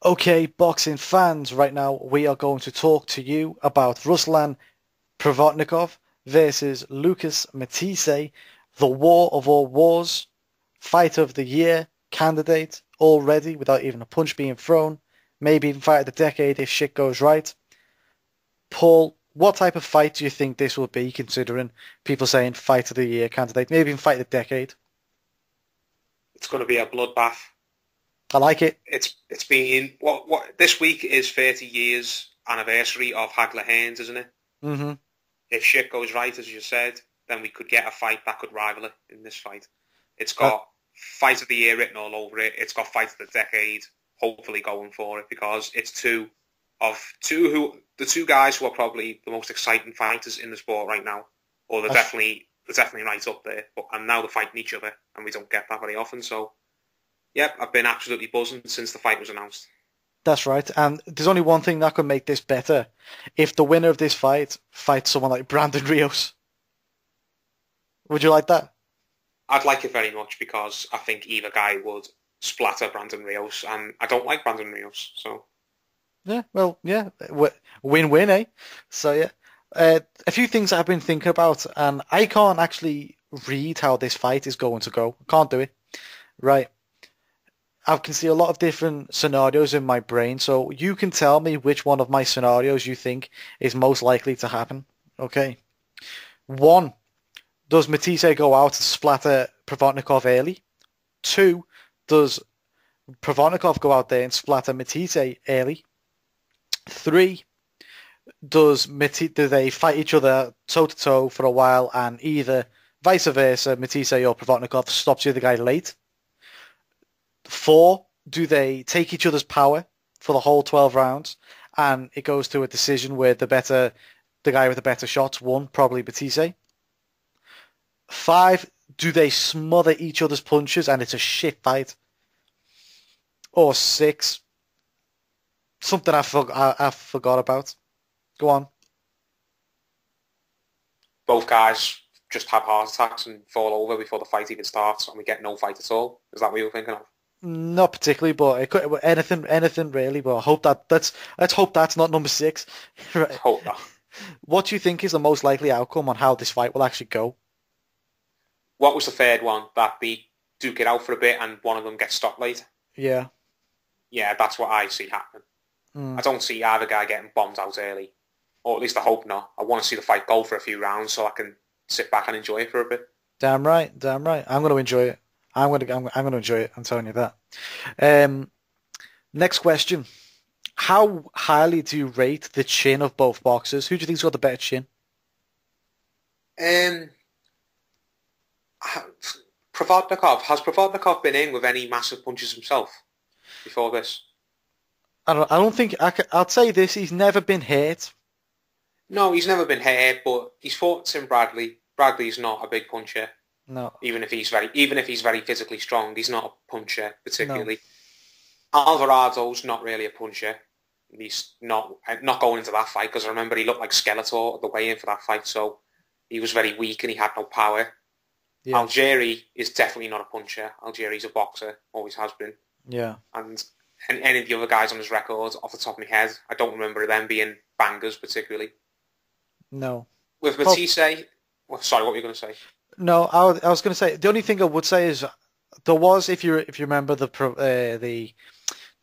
Okay, boxing fans, right now we are going to talk to you about Ruslan Provodnikov versus Lucas Matthysse, the war of all wars, fight of the year candidate already without even a punch being thrown, maybe even fight of the decade if shit goes right. Paul, what type of fight do you think this will be, considering people saying fight of the year candidate, maybe even fight of the decade? It's going to be a bloodbath. I like it. It's been what this week is 30 years anniversary of Hagler Hearns, isn't it? Hmm. If shit goes right, as you said, then we could get a fight that could rival it in this fight. It's Uh, got fight of the year written all over it. It's got fight of the decade, hopefully going for it because it's the two guys who are probably the most exciting fighters in the sport right now, or they're definitely right up there. And now they're fighting each other, and we don't get that very often. So, yep, I've been absolutely buzzing since the fight was announced. That's right. And there's only one thing that could make this better. If the winner of this fight fights someone like Brandon Rios. Would you like that? I'd like it very much because I think either guy would splatter Brandon Rios, and I don't like Brandon Rios. So, Yeah, well, yeah. Win-win, eh? So, yeah. A few things I've been thinking about, and I can't actually read how this fight is going to go. I can't do it. Right. I can see a lot of different scenarios in my brain, so you can tell me which one of my scenarios you think is most likely to happen. Okay. One, does Matthysse go out and splatter Provodnikov early? Two, does Provodnikov go out there and splatter Matthysse early? Three, do they fight each other toe to toe for a while and either vice versa, Matthysse or Provodnikov stops the other guy late? Four, do they take each other's power for the whole 12 rounds and it goes to a decision where the guy with the better shots won, probably Matthysse? Five, do they smother each other's punches and it's a shit fight? Or six, something I forgot about. Go on. both guys just have heart attacks and fall over before the fight even starts, and we get no fight at all. Is that what you're thinking of? Not particularly, but it could anything really. But I hope let's hope that's not number six. Right. Hope not. What do you think is the most likely outcome on how this fight will actually go? What was the third one? That they duke it out for a bit and one of them gets stopped late? Yeah. Yeah, that's what I see happening. Mm. I don't see either guy getting bombed out early. Or at least I hope not. I want to see the fight go for a few rounds so I can sit back and enjoy it for a bit. Damn right, damn right. I'm going to enjoy it. I'm going to enjoy it. I'm telling you that. Um, Next question: how highly do you rate the chin of both boxers? Who do you think's got the better chin? Um, has Provodnikov been in with any massive punches himself before this? I don't think I'd say this. He's never been hit. No, he's never been hit, but he's fought Tim Bradley. Bradley's not a big puncher, No, even if he's very physically strong. He's not a puncher no. particularly. Alvarado's not really a puncher. He's not going into that fight because I remember he looked like Skeletor at the weigh-in for that fight, so he was very weak and he had no power. Yeah, Algieri is definitely not a puncher. Algieri's a boxer, always has been. yeah. And any of the other guys on his record, off the top of my head, I don't remember them being bangers particularly. No. With Well, Matthysse, sorry, what were you going to say? no. I was going to say the only thing I would say is there was if you remember the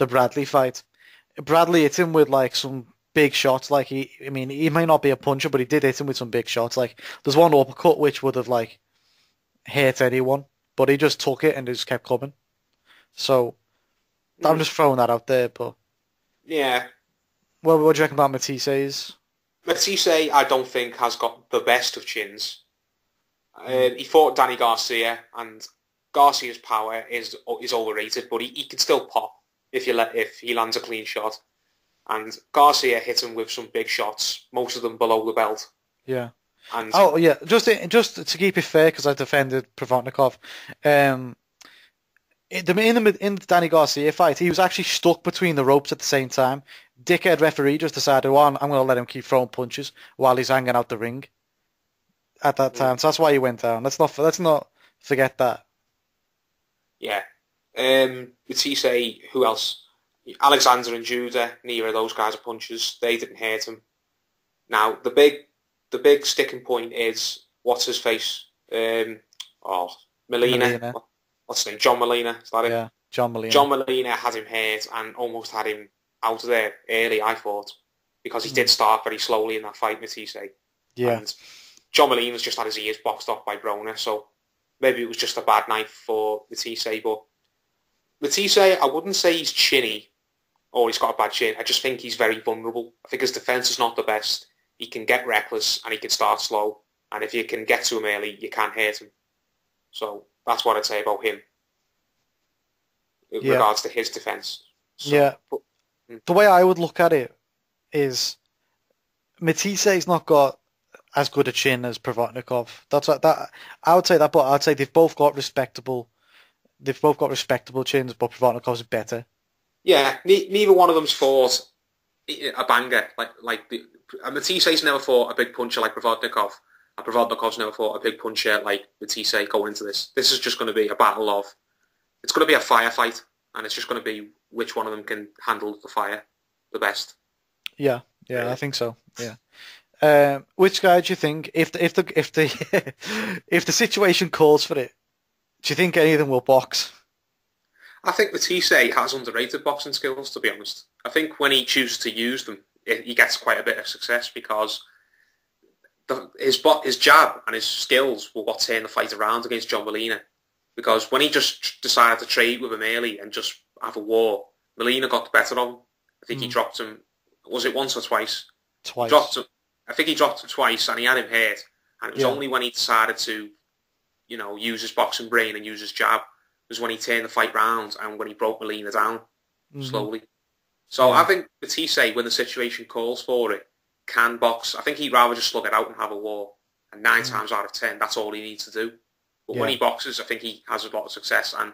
Bradley fight. Bradley hit him with like some big shots. Like I mean, he may not be a puncher, but he did hit him with some big shots. Like there's one uppercut which would have like hit anyone, but he just took it and just kept coming. So I'm Mm, just throwing that out there. But yeah, what do you reckon about Matthysse? Matthysse, I don't think has got the best of chins. Mm. He fought Danny Garcia, and Garcia's power is overrated, but he can still pop if he lands a clean shot. And Garcia hit him with some big shots, most of them below the belt. Yeah. And Oh yeah. Just to keep it fair, because I defended Provodnikov. Um, in the Danny Garcia fight, he was actually stuck between the ropes at the same time. Dickhead referee just decided, well, I'm going to let him keep throwing punches while he's hanging out the ring at that mm, time. So that's why he went down. Let's not forget that. yeah, Matthysse, who else? Alexander and Judah, neither of those guys are punchers. They didn't hurt him. Now, the big sticking point is, what's his face? Molina. Molina. What's his name? John Molina. Is that it? Yeah, John Molina. John Molina had him hurt and almost had him out of there early, I thought, because he did start very slowly in that fight, Matthysse. Yeah. And John Molina's just had his ears boxed off by Broner, so maybe it was just a bad night for Matthysse. But Matthysse, I wouldn't say he's chinny or he's got a bad chin. I just think he's very vulnerable. I think his defence is not the best. He can get reckless and he can start slow. And if you can get to him early, you can't hurt him. So that's what I'd say about him in regards to his defence. So, the way I would look at it is Matthysse's not got as good a chin as Provodnikov. That's what that I would say that, but I'd say they've both got respectable chins, but Provodnikov's better. Yeah, neither one of them's fought a banger. Matthyse's never fought a big puncher like Provodnikov, and Provodnikov's never fought a big puncher like Matthysse going into this. This is just going to be a battle of... It's going to be a firefight, and it's just going to be which one of them can handle the fire the best. Yeah, I think so. Yeah. Which guy do you think, if the if the situation calls for it, do you think any of them will box? I think Matthysse has underrated boxing skills, to be honest. I think when he chooses to use them, he gets quite a bit of success because his jab and his skills were what turned the fight around against John Molina. Because when he just decided to trade with him early and just have a war, Molina got the better of him. I think he dropped him, was it once or twice? Twice. I think he dropped him twice and he had him hurt. And it was only when he decided to, use his boxing brain and use his jab was when he turned the fight round and when he broke Molina down slowly. So I think Matthysse, when the situation calls for it, can box. I think he'd rather just slug it out and have a war. And 9 times out of 10, that's all he needs to do. But when he boxes, I think he has a lot of success. And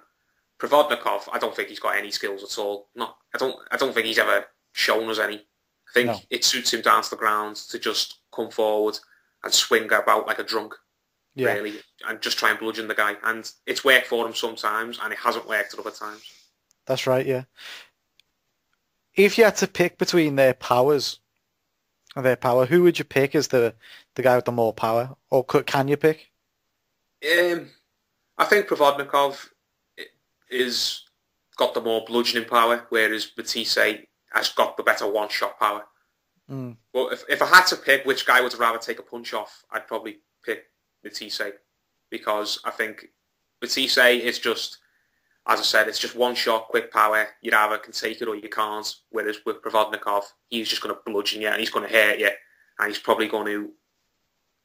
Provodnikov, I don't think he's got any skills at all. I don't think he's ever shown us any. I think it suits him down to the ground to just come forward and swing about like a drunk, really, and just try and bludgeon the guy. And it's worked for him sometimes, and it hasn't worked at other times. That's right, yeah. If you had to pick between their powers, who would you pick as the guy with the more power? Or can you pick? I think Provodnikov is got the more bludgeoning power, whereas Matthysse has got the better one-shot power. But if I had to pick which guy would rather take a punch off, I'd probably pick Matthysse, because I think Matthysse is just, as I said, it's just one shot, quick power. You either can take it or you can't. Whereas with Provodnikov, he's just going to bludgeon you and he's going to hurt you, and he's probably going to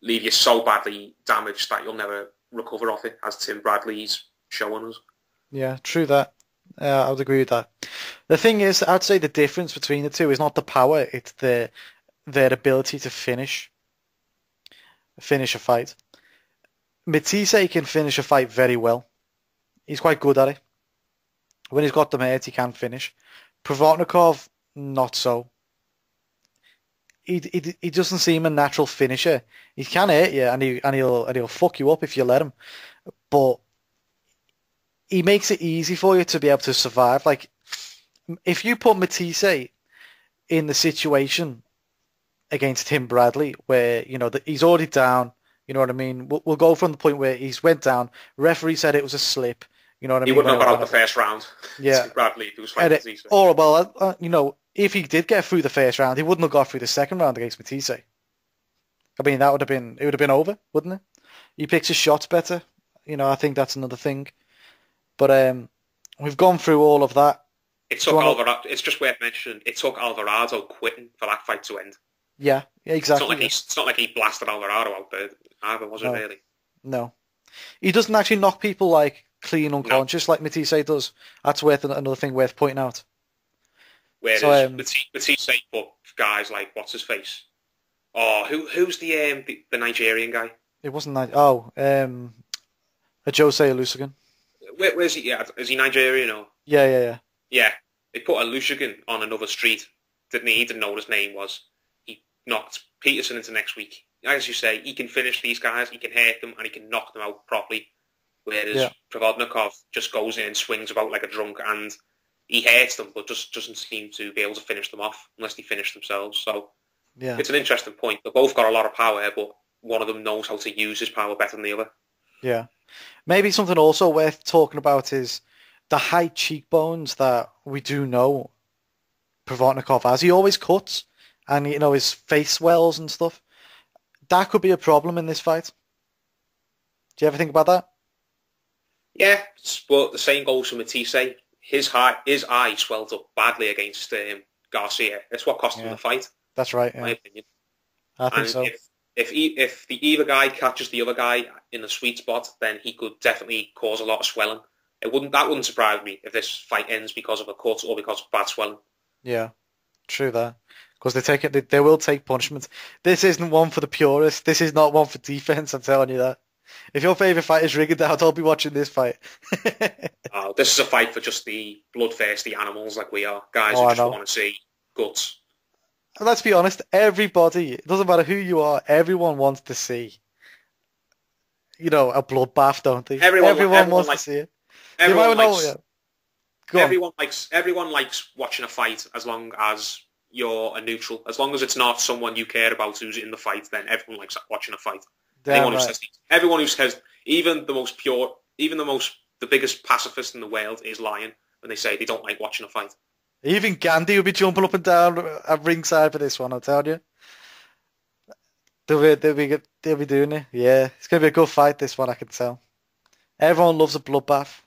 leave you so badly damaged that you'll never recover off it, as Tim Bradley's showing us. Yeah, true that. I would agree with that. The thing is, I'd say the difference between the two is not the power, it's their ability to finish a fight. Matthysse can finish a fight very well. He's quite good at it. When he's got the hurt, he can finish. Provodnikov, not so. He doesn't seem a natural finisher. He can hurt you, and he'll fuck you up if you let him. But he makes it easy for you to be able to survive. Like, if you put Matthysse in the situation against Tim Bradley, where he's already down, you know what I mean. We'll go from the point where he's went down. Referee said it was a slip. You know what I mean. He wouldn't have got out the first round. Yeah, Bradley, if he was fighting Matthysse. Or well, if he did get through the first round, he wouldn't have got through the second round against Matthysse. I mean, it would have been over, wouldn't it? He picks his shots better. I think that's another thing. But we've gone through all of that. It's just worth mentioning. It took Alvarado quitting for that fight to end. Yeah, exactly. It's not like he blasted Alvarado out there either, was it really? No. He doesn't actually knock people like clean unconscious like Matthysse does. That's another thing worth pointing out. Whereas Matthysse put guys like, what's his face? Oh, who's the Nigerian guy? It wasn't a Jose Alusigan. Where's he? Yeah, is he Nigerian or? Yeah. Yeah, they put a Alusigan on another street. Didn't he? He didn't know what his name was. He knocked Peterson into next week. As you say, he can finish these guys, he can hurt them, and he can knock them out properly. Whereas Provodnikov just goes in and swings about like a drunk, and he hurts them, but just doesn't seem to be able to finish them off unless they finish themselves. So Yeah. it's an interesting point. They've both got a lot of power, but one of them knows how to use his power better than the other. Yeah. Maybe something also worth talking about is the high cheekbones that we do know Provodnikov has. He always cuts, and his face swells and stuff. That could be a problem in this fight. Do you ever think about that? Yeah, but the same goes for Matthysse. His eye swelled up badly against Garcia. That's what cost him the fight. That's right. In my opinion. I think so. If the either guy catches the other guy in the sweet spot, then he could definitely cause a lot of swelling. That wouldn't surprise me if this fight ends because of a cut or because of bad swelling. Yeah, true that. Because they will take punishment. This isn't one for the purists. This is not one for defense. I'm telling you that. If your favourite fight is Rigondeaux, I'll be watching this fight. This is a fight for just the bloodthirsty animals like we are. Guys who just want to see guts. And let's be honest, everybody, it doesn't matter who you are, everyone wants to see, a bloodbath, don't they? Everyone wants to see it. Everyone likes watching a fight as long as you're a neutral. As long as it's not someone you care about who's in the fight, then everyone likes watching a fight. Everyone who says, even the biggest pacifist in the world is lying when they say they don't like watching a fight. Even Gandhi will be jumping up and down at ringside for this one, I'll tell you. They'll be doing it. Yeah, it's going to be a good fight, this one, I can tell. Everyone loves a bloodbath.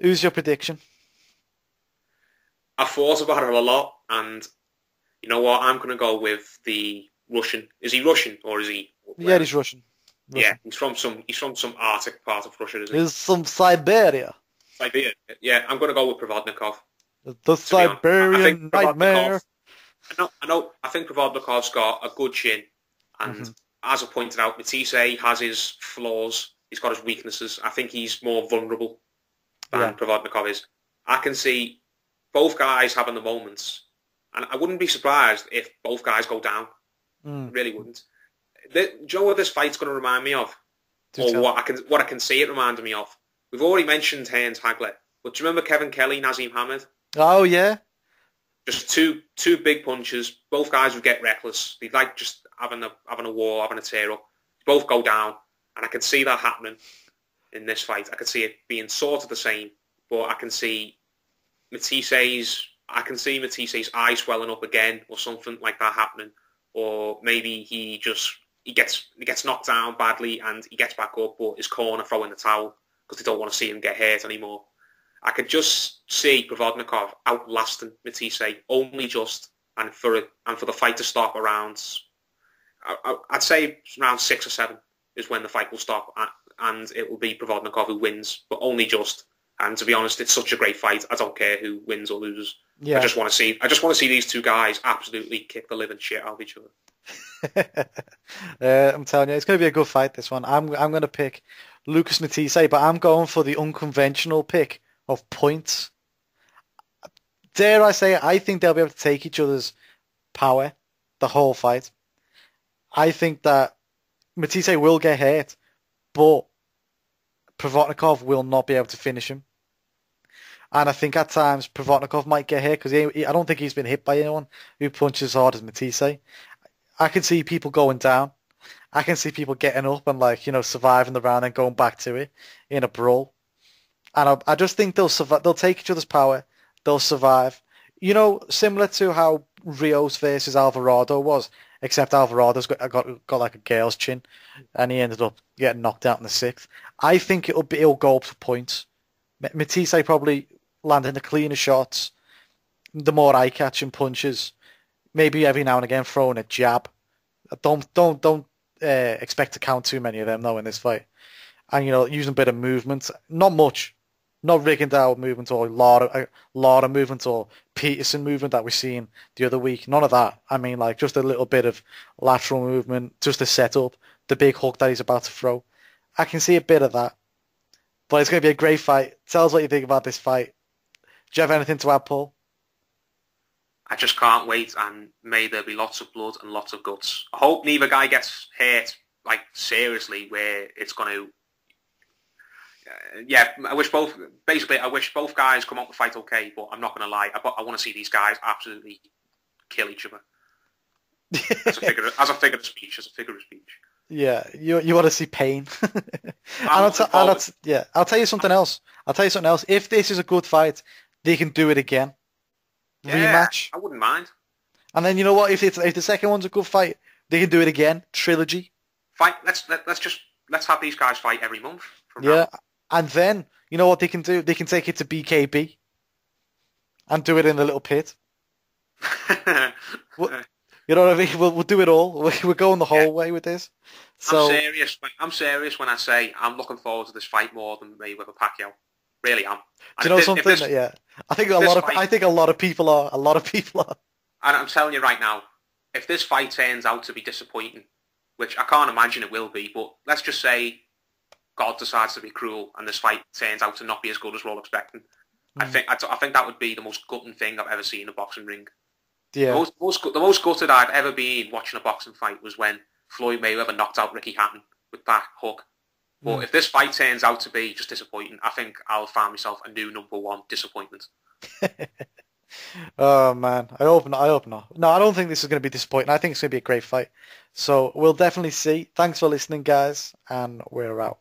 Who's your prediction? I thought about it a lot, and you know what? I'm going to go with the Russian. Is he Russian or is he? Yeah, he's Russian. Yeah, he's from some Arctic part of Russia, isn't he? He's from Siberia. Siberia. Yeah, I'm going to go with Provodnikov. The Siberian nightmare. I think Provodnikov's got a good chin, and as I pointed out, Matthysse has his flaws. He's got his weaknesses. I think he's more vulnerable than Provodnikov is. I can see both guys having the moments, and I wouldn't be surprised if both guys go down. Really wouldn't. Do you know what this fight's going to remind me of? What I can see it reminding me of? We've already mentioned Hearns Hagler, but do you remember Kevin Kelly, Nazim Hamed? Oh, yeah. Just two big punches. Both guys would get reckless. They'd like just having a war, having a tear up. Both go down, and I can see that happening in this fight. I can see it being sort of the same, but I can see Mattysse's eye swelling up again, or something like that happening, or maybe he gets knocked down badly and he gets back up, but his corner throwing the towel because they don't want to see him get hurt anymore. I could just see Provodnikov outlasting Matthysse only just, and for the fight to stop around, I'd say around 6 or 7 is when the fight will stop, and it will be Provodnikov who wins, but only just. And to be honest, it's such a great fight. I don't care who wins or loses. Yeah. I just want to see these two guys absolutely kick the living shit out of each other. I'm telling you, it's going to be a good fight, this one. I'm going to pick Lucas Matthysse, but I'm going for the unconventional pick of points. Dare I say it, I think they'll be able to take each other's power the whole fight. I think that Matthysse will get hurt, but Provodnikov will not be able to finish him. And I think at times Provodnikov might get hit because I don't think he's been hit by anyone who punches as hard as Matthysse. I can see people going down. I can see people getting up and surviving the round and going back to it in a brawl. And I just think they'll survive. They'll take each other's power. They'll survive. Similar to how Rios versus Alvarado was, except Alvarado's got like a girl's chin, and he ended up getting knocked out in the 6th. I think it'll go up for points. Matthysse probably landing the cleaner shots, the more eye-catching punches, maybe every now and again throwing a jab. Don't expect to count too many of them though in this fight. And using a bit of movement, not much. Not Rigondeaux movement or Lara movement or Peterson movement that we've seen the other week. None of that. I mean, just a little bit of lateral movement, just to set up the big hook that he's about to throw. I can see a bit of that. But it's going to be a great fight. Tell us what you think about this fight. Do you have anything to add, Paul? I just can't wait, and may there be lots of blood and lots of guts. I hope neither guy gets hurt, seriously, where it's going to... yeah, I wish both guys come out to fight okay, but I'm not going to lie. I want to see these guys absolutely kill each other as a figure of speech. Yeah, you want to see pain. I'm looking forward. I'll tell you something else. If this is a good fight, they can do it again. Yeah, Rematch. I wouldn't mind. And then you know what? If the second one's a good fight, they can do it again. Trilogy. Fight. Let's have these guys fight every month from Yeah, now. and then you know what they can do? They can take it to BKB and do it in the little pit. You know what I mean? We'll do it all. We're going the whole way with this. So I'm serious when I say I'm looking forward to this fight more than Mayweather Pacquiao. Really am. Do you know something? Yeah, I think a lot of people are. A lot of people are. And I'm telling you right now, if this fight turns out to be disappointing, which I can't imagine it will be, but let's just say God decides to be cruel and this fight turns out to not be as good as we're all expecting, I think that would be the most gutting thing I've ever seen in a boxing ring. Yeah. The most gutted I've ever been watching a boxing fight was when Floyd Mayweather knocked out Ricky Hatton with that hook. But if this fight turns out to be just disappointing, I think I'll find myself a new number one disappointment. Oh man, I hope not. No, I don't think this is going to be disappointing. I think it's going to be a great fight. So we'll definitely see. Thanks for listening, guys, and we're out.